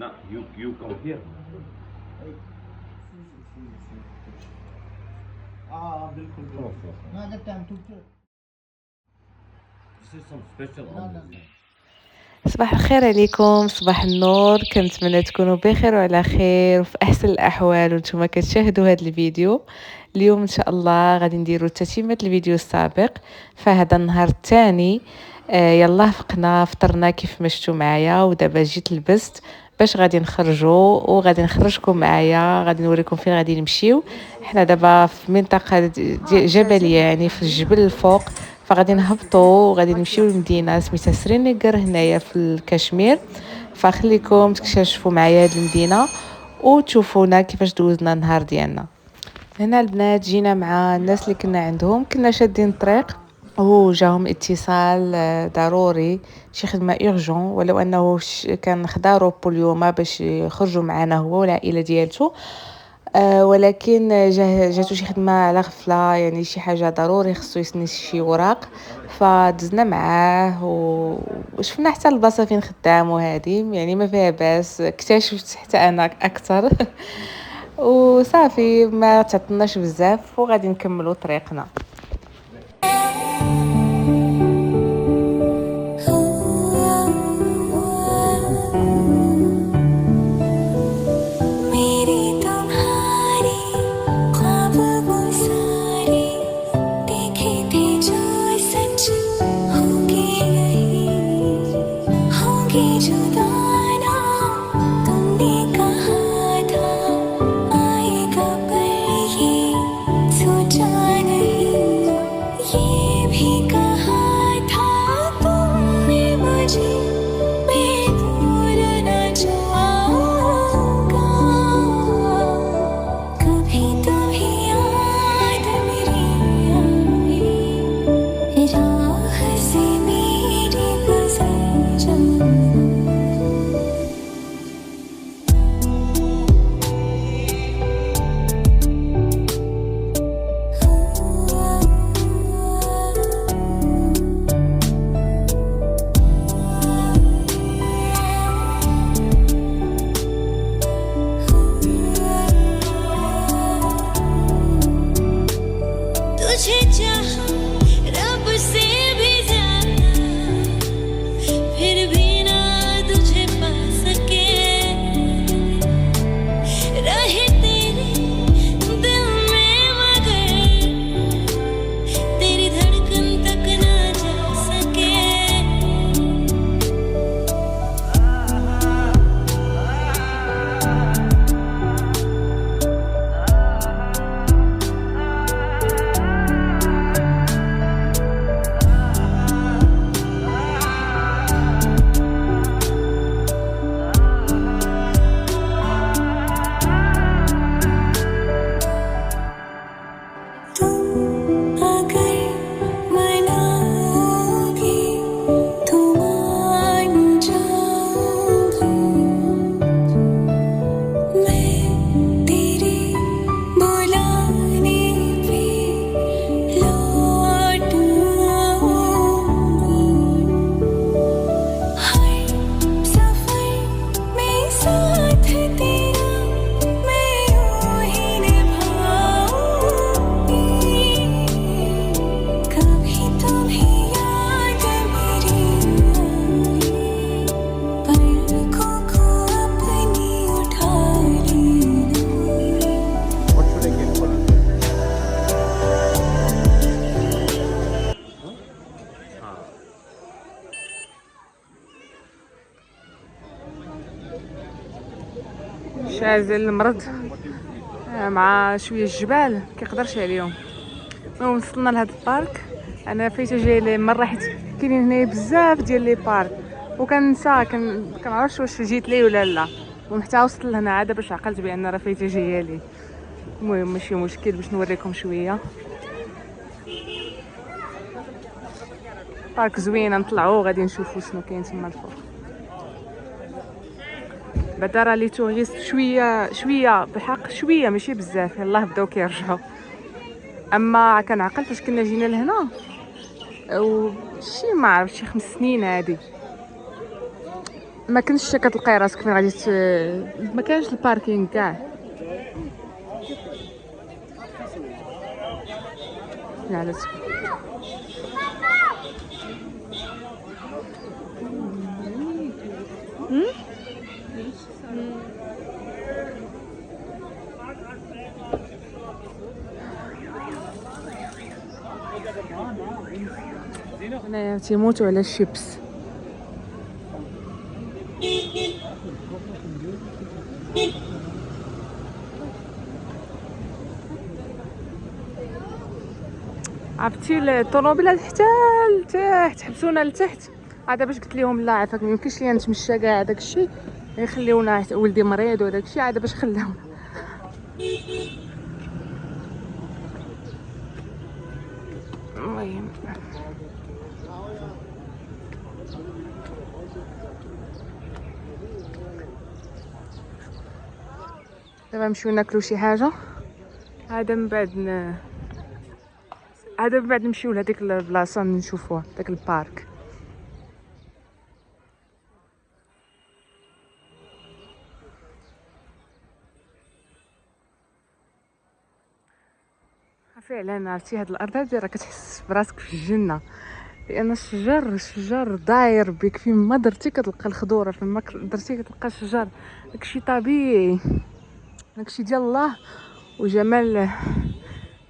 No, you go here. बिल्कुल बिल्कुल ना time to This is some special onions. صباح الخير عليكم، صباح النور. كنتمنى تكونوا بخير وعلى خير وفي احسن الاحوال وانتم كتشاهدوا هذا الفيديو. اليوم ان شاء الله غادي نديروا تتمه الفيديو السابق، فهذا النهار الثاني. يلا فقنا فطرنا كيف ما شفتوا معايا، ودابا جيت لبست باش غادي نخرجوا وغادي نخرجكم معايا، غادي نوريكم فين غادي نمشيو. حنا دابا في منطقه جبليه، يعني في الجبل الفوق، فغادي نهبطوا وغادي نمشيو لمدينه سميتها سرينغر هنايا في الكشمير. فخليكم تكتشفوا معايا هذه المدينه وتشوفونا كيفاش دوزنا النهار ديالنا. هنا البنات جينا مع الناس اللي كنا عندهم، كنا شادين الطريق وجاهم اتصال ضروري، شي خدمه اورجون، ولو انه كان خدا روبو اليوم باش يخرجوا معنا هو والعائله ديالته. ولكن جاتو شي خدمه على غفله، يعني شي حاجه ضروري خصو يسني شي وراق، فدزنا معاه وشفنا حتى البلاصه فين خدام وهذه، يعني ما فيها باس، اكتشفت حتى انا اكثر. وصافي ما تعطلناش بزاف وغادي نكملوا طريقنا. شازل المرض مع شويه الجبال كيقدرش عليهم. المهم وصلنا لهاد البارك. انا فايته جايه لي مره حيت كاينين هنايا بزاف ديال لي بارك وكنسى كنعرفش واش جيت ليه ولا لا. المهم حتى وصلت لهنا عاد باش عقلت بان راه فايته جايه لي. المهم ماشي مشكل باش نوريكم شويه. بارك زوينه، نطلعوا غادي نشوفوا شنو كاين تما الفوق. بعدا راه لي توريست شويه بحق شويه ماشي بزاف، يلاه بداو كيرجعوا. اما كنعقل فاش كنا جينا لهنا وشي ما عرفت شي 5 سنين هادي ما كنتش كتلقاي راسك فين غادي ما كانش الباركينغ كاع. لا هنايا تيموتوا على الشيبس. عرفتي الطوموبيلات حتى لتحت حبسونا لتحت عاد باش قلت لهم لا عافاك ما يمكنش ليا نتمشى كاع داكشي يخليونا ولدي مريض وداكشي عاد باش خلاونا. المهم دابا نمشيو ناكلو شي حاجه عاد من بعد نمشيو لهاديك البلاصه نشوفوها داك البارك. فعلا عرفتي هاد الارض هادي راه كتحس براسك في الجنه لان الشجر داير بك فين ما درتي كتلقى الخضوره فين ما درتي كتلقى الشجر داكشي طبيعي داكشي ديال الله وجمال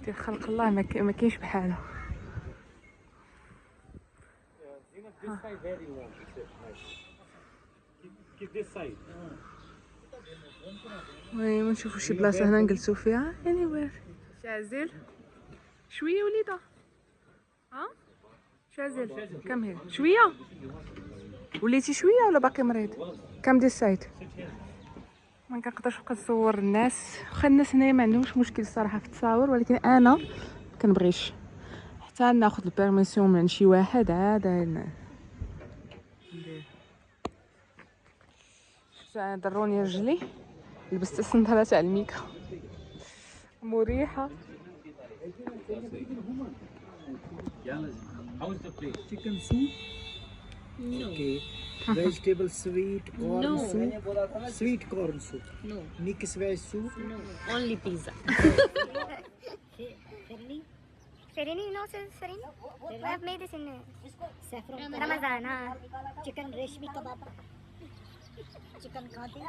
ديال خلق الله ما كاينش بحاله. المهم نشوفو شي بلاصه هنا نجلسو فيها يعني وير شازل شويه وليده ها شازل كم هي شويه وليتي شويه ولا باقي مريض كم ديال السايت ما كنقدرش نبقى نصور الناس واخا الناس هنايا ما عندهمش مشكل الصراحه في التصاور ولكن انا كنبغيش حتى ناخذ البيرميسيون من شي واحد عاد ضروني رجلي لبست الصنداله تاع الميكا مريحه. How is the place? Chicken soup. No. Okay. Vegetable sweet corn soup. Sweet corn soup. No. Mixed veg soup. No. Only pizza. Serini, no sir, Serini. I have made this in Ramadan. Chicken reshmi kebab. Chicken khati.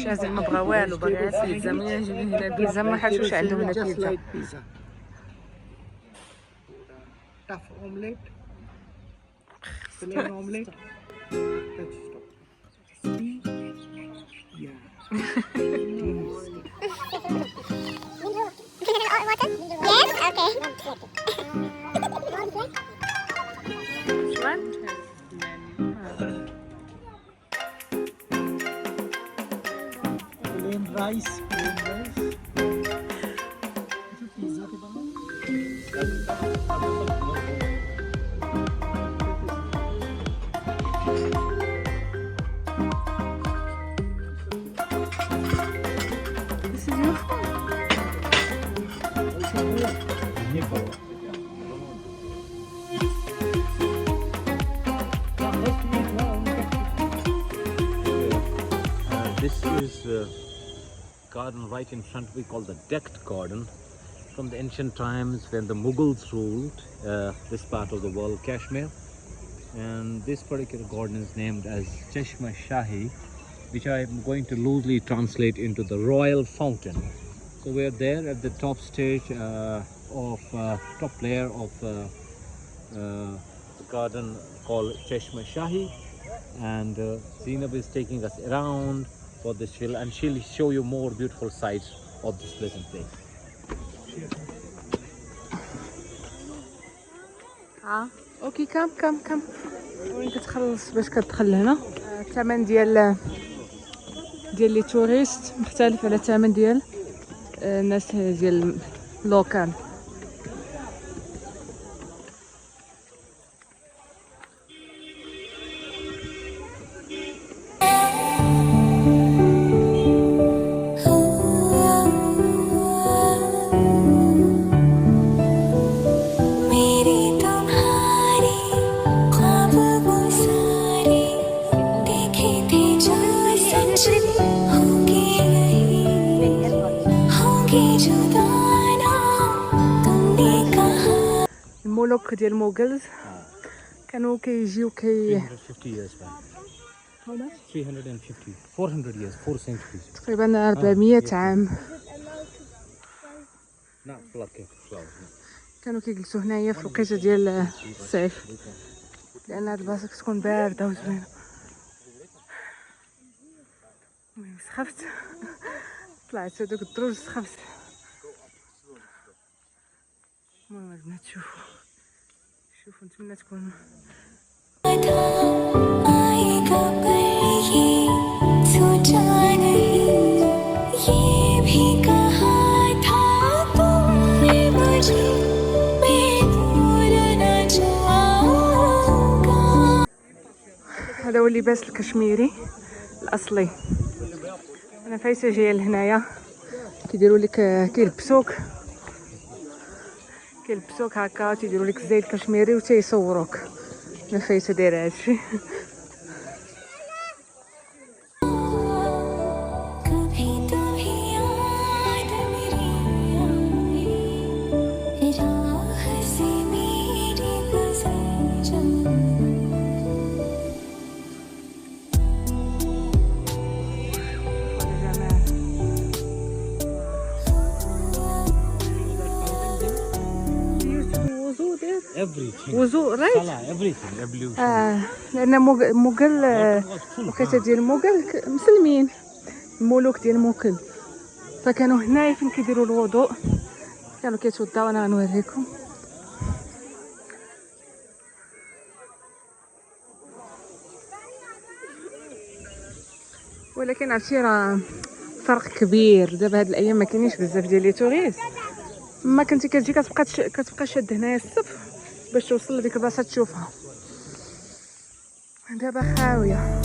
شازل ما بغا والو بغا بيتزا ملي نجيب هنا البيتزا ما حاشوش عندهم هنا Just بيتزا. like pizza. Tough omelette. Plain omelette. Let's stop. Yeah. Yes, okay. شوان Plain rice. Plain rice. Pizza ke bana. This is your phone. This is a garden right in front we call the decked garden. From the ancient times when the Mughals ruled this part of the world, Kashmir. And this particular garden is named as Chashma Shahi, which I am going to loosely translate into the royal fountain. So we are there at the top stage top layer of the garden called Chashma Shahi, and Zainab is taking us around for this hill, and she'll show you more beautiful sights of this pleasant place. اوكي كم وين كتخلص باش كتدخل هنا. الثمن ديال لي توريست مختلف على الثمن ديال الناس ديال لوكال. मेरी तुम्हारी ख्वाब वो सारे الملوك ديال الموغلز كانوا كيجيو 350 years back. How much? 350. 400 years. 4 centuries. تقريبا 400 عام Not pluck it. Flowers. كانوا كيجلسوا هنايا في الوقيته ديال الصيف لان هاد البلاصه كتكون بارده وزوينه. المهم سخفت طلعت هذوك الدروج سخفت. المهم البنات شوفوا نتمنى تكون هذا هو اللباس الكشميري الاصلي. انا فايته جايه لهنايا كيديروا لك كيلبسوك هكا تيديروا لك الزي الكشميري وتيصوروك. انا فايته دايره هادشي. Everything. وزو رايت Salah, everything. Ablution. لان موغل الوقيته ديال الموغل مسلمين، الملوك ديال الموغل فكانوا هنايا فين كيديروا الوضوء كانوا كيتوضاو. انا غنوريكم. ولكن عرفتي راه فرق كبير. دابا هاد الايام ما كاينينش بزاف ديال لي توريست. ما كنتي كتجي كتبقى شاد هنايا الصف باش توصل لديك البلاصه تشوفها. دابا خاويه.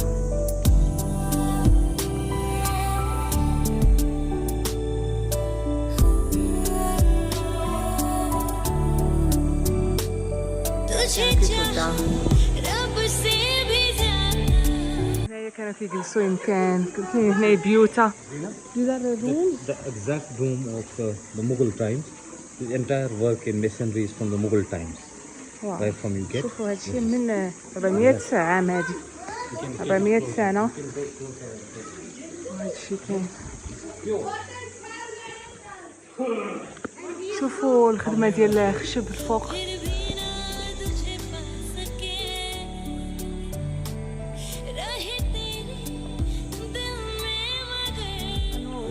هنايا كانوا كيجلسوا يمكن كاين هنايا بيوتا. The exact room of the Mughal times. The entire work in masonry is from the Mughal times. Right from you get. شوفوا هادشي من 400 عام. هادي 400 سنه وهادشي كاين. شوفوا الخدمه ديال الخشب الفوق.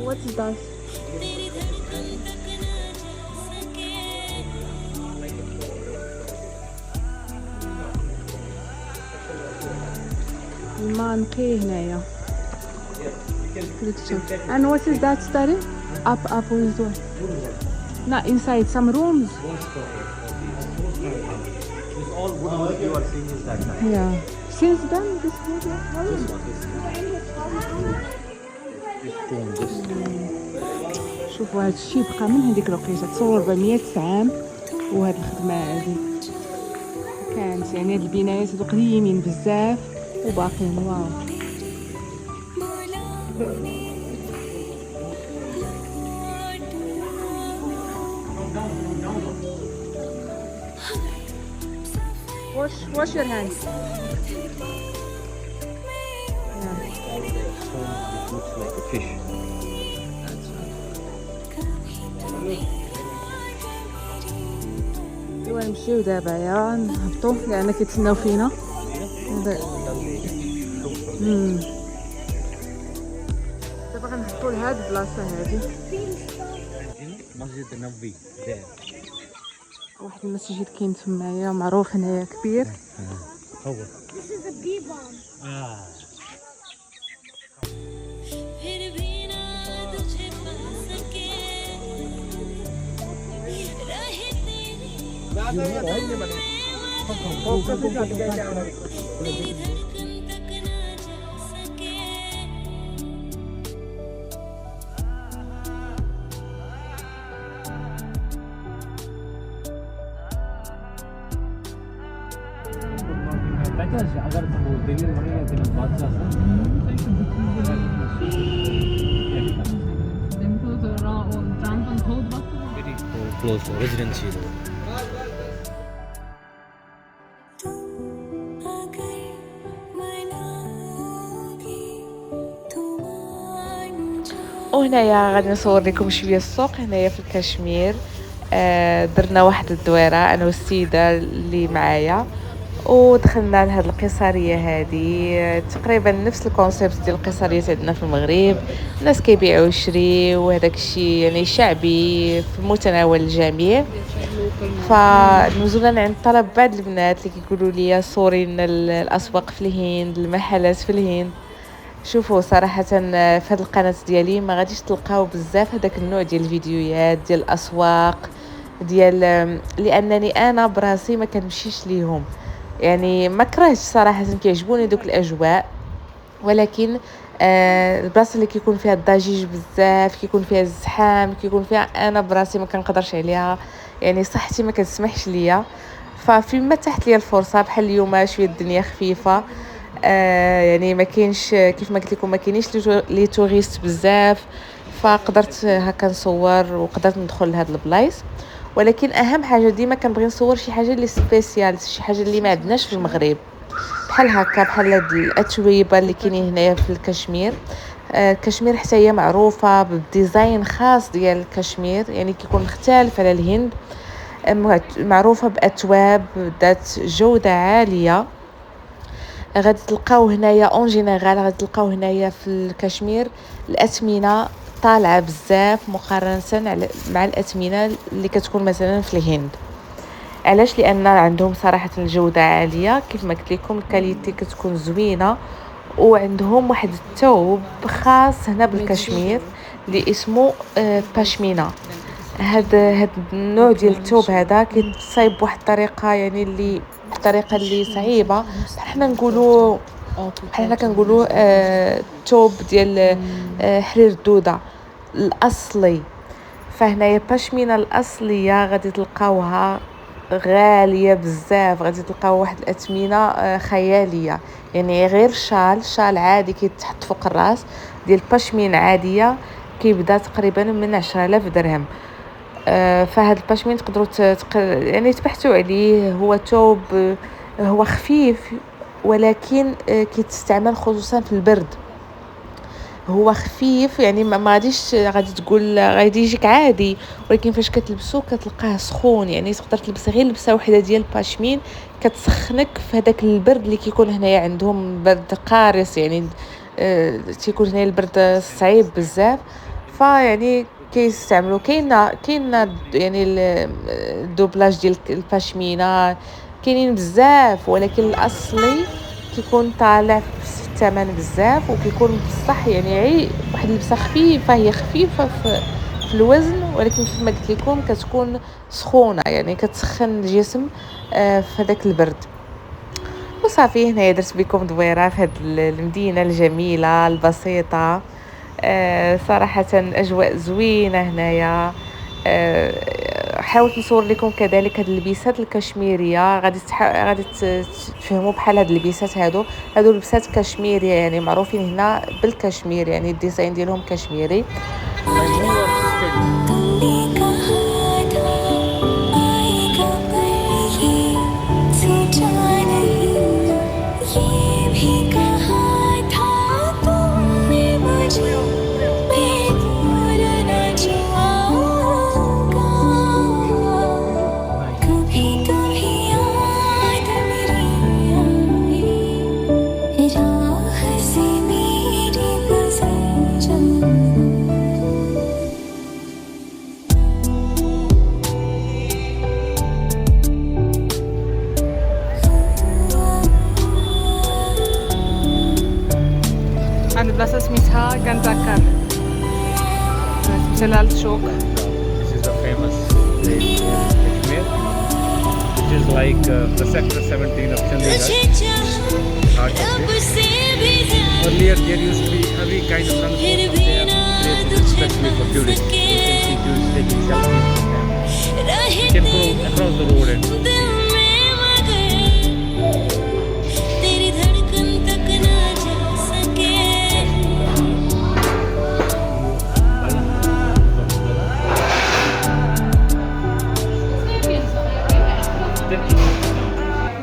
What is that? الماء نقي هنايا. And what is that study? Up with what? Not inside some rooms. This all wooden that you are seeing is that time. Yeah. Since then this wood. This stone, this. شوفوا هاد الشي بقى من هذيك الوقيته تصور 400 عام. وهاد الخدمه هادي كانت يعني هاد البنايات هادو قديمين بزاف وباقيين. واو. Wash your hands. It looks like a fish. ايوا نمشيو دابا يا نهبطوا لان كيتسناو فينا. دابا غنهبطوا لهاد البلاصه هادي. مسجد النبوي there. واحد المسجد كاين تمايا معروف هنايا كبير. هو. This is a bee bomb. अगर वो दिल्ली में रहेगा तो बादशाह very close residency. وهنايا غادي نصور لكم شويه السوق هنايا في الكشمير. درنا واحد الدويره انا والسيده اللي معايا، ودخلنا لهاد القصريه هذه تقريبا نفس الكونسيبت ديال القصريات عندنا في المغرب. الناس كيبيعوا ويشريو وهداك الشيء يعني شعبي في متناول الجميع. فنزولا عند طلب بعض البنات اللي كيقولوا لي صوري لنا الاسواق في الهند، المحلات في الهند. شوفوا صراحه في هذه القناه ديالي ما غاديش تلقاو بزاف هذاك النوع ديال الفيديوهات ديال الاسواق ديال، لانني انا براسي ما كنمشيش ليهم. يعني ما كرهتش صراحه، كيعجبوني دوك الاجواء، ولكن البلاصه اللي كيكون فيها الضجيج بزاف، كيكون فيها الزحام، كيكون فيها انا براسي ما كنقدرش عليها، يعني صحتي ما كتسمحش ليا. ففيما تحت لي الفرصه بحال اليوم شويه الدنيا خفيفه، يعني ما كاينش كيف ما قلت لكم ما كاينيش لي توريست بزاف، فقدرت هكا نصور وقدرت ندخل لهاد البلايص. ولكن اهم حاجه ديما كنبغي نصور شي حاجه اللي سبيسيال، شي حاجه اللي ما عندناش في المغرب، بحال هكا بحال هاد الاتويبه اللي كاينين هنايا في الكشمير. الكشمير حتى هي معروفه بالديزاين خاص ديال الكشمير، يعني كيكون مختلف على الهند. معروفه باتواب ذات جوده عاليه. غادي تلقاو هنايا اون جينيرال، غادي تلقاو هنايا في الكشمير الاثمنه طالعه بزاف مقارنه مع الاثمنه اللي كتكون مثلا في الهند. علاش؟ لان عندهم صراحه الجوده عاليه، كيف ما قلت لكم الكاليتي كتكون زوينه. وعندهم واحد الثوب خاص هنا بالكشمير اللي اسمه باشمينا. هاد النوع ديال الثوب هذا كيتصايب بواحد الطريقه، يعني اللي بطريقه اللي صعيبه، حنا كنقولوا ثوب ديال حرير الدوده الاصلي. فهنايا باشمينا الاصليه غادي تلقاوها غاليه بزاف، غادي تلقاو واحد الاثمنه خياليه. يعني غير شال عادي كيتحط فوق الراس ديال باشمين عاديه كيبدا تقريبا من 10,000 درهم. فهاد الباشمين تقدروا يعني تبحثوا عليه. هو ثوب هو خفيف، ولكن كيتستعمل خصوصا في البرد. هو خفيف، يعني ما غاديش غادي تقول غادي يجيك عادي، ولكن فاش كتلبسو كتلقاه سخون. يعني تقدر تلبس غير لبسه وحده ديال الباشمين كتسخنك في هذاك البرد اللي كيكون هنايا عندهم برد قارس، يعني تيكون هنا البرد صعيب بزاف. فيعني كيستعملوا كاين يعني الدوبلاج ديال الباشمينا كاينين بزاف، ولكن الاصلي كيكون طالع في الثمن بزاف، وكيكون بصح يعني واحد اللبسه خفيفه، هي خفيفه في الوزن، ولكن كيف ما قلت لكم كتكون سخونه، يعني كتسخن الجسم في هذاك البرد. وصافي هنايا درت بكم دويره في هذه المدينه الجميله البسيطه. صراحه اجواء زوينه هنايا. حاولت نصور لكم كذلك هاد اللبسات الكشميريه، غادي تفهموا بحال هاد اللبسات هادو لبسات كشميريه، يعني معروفين هنا بالكشمير، يعني الديزاين ديالهم كشميري. عند بلاصة سميتها كنتاكر سلالة الشوك. This is a famous place in Kashmir, which is like the sector 17 of Chandigarh, heart of it. Earlier there used to be heavy kind of transport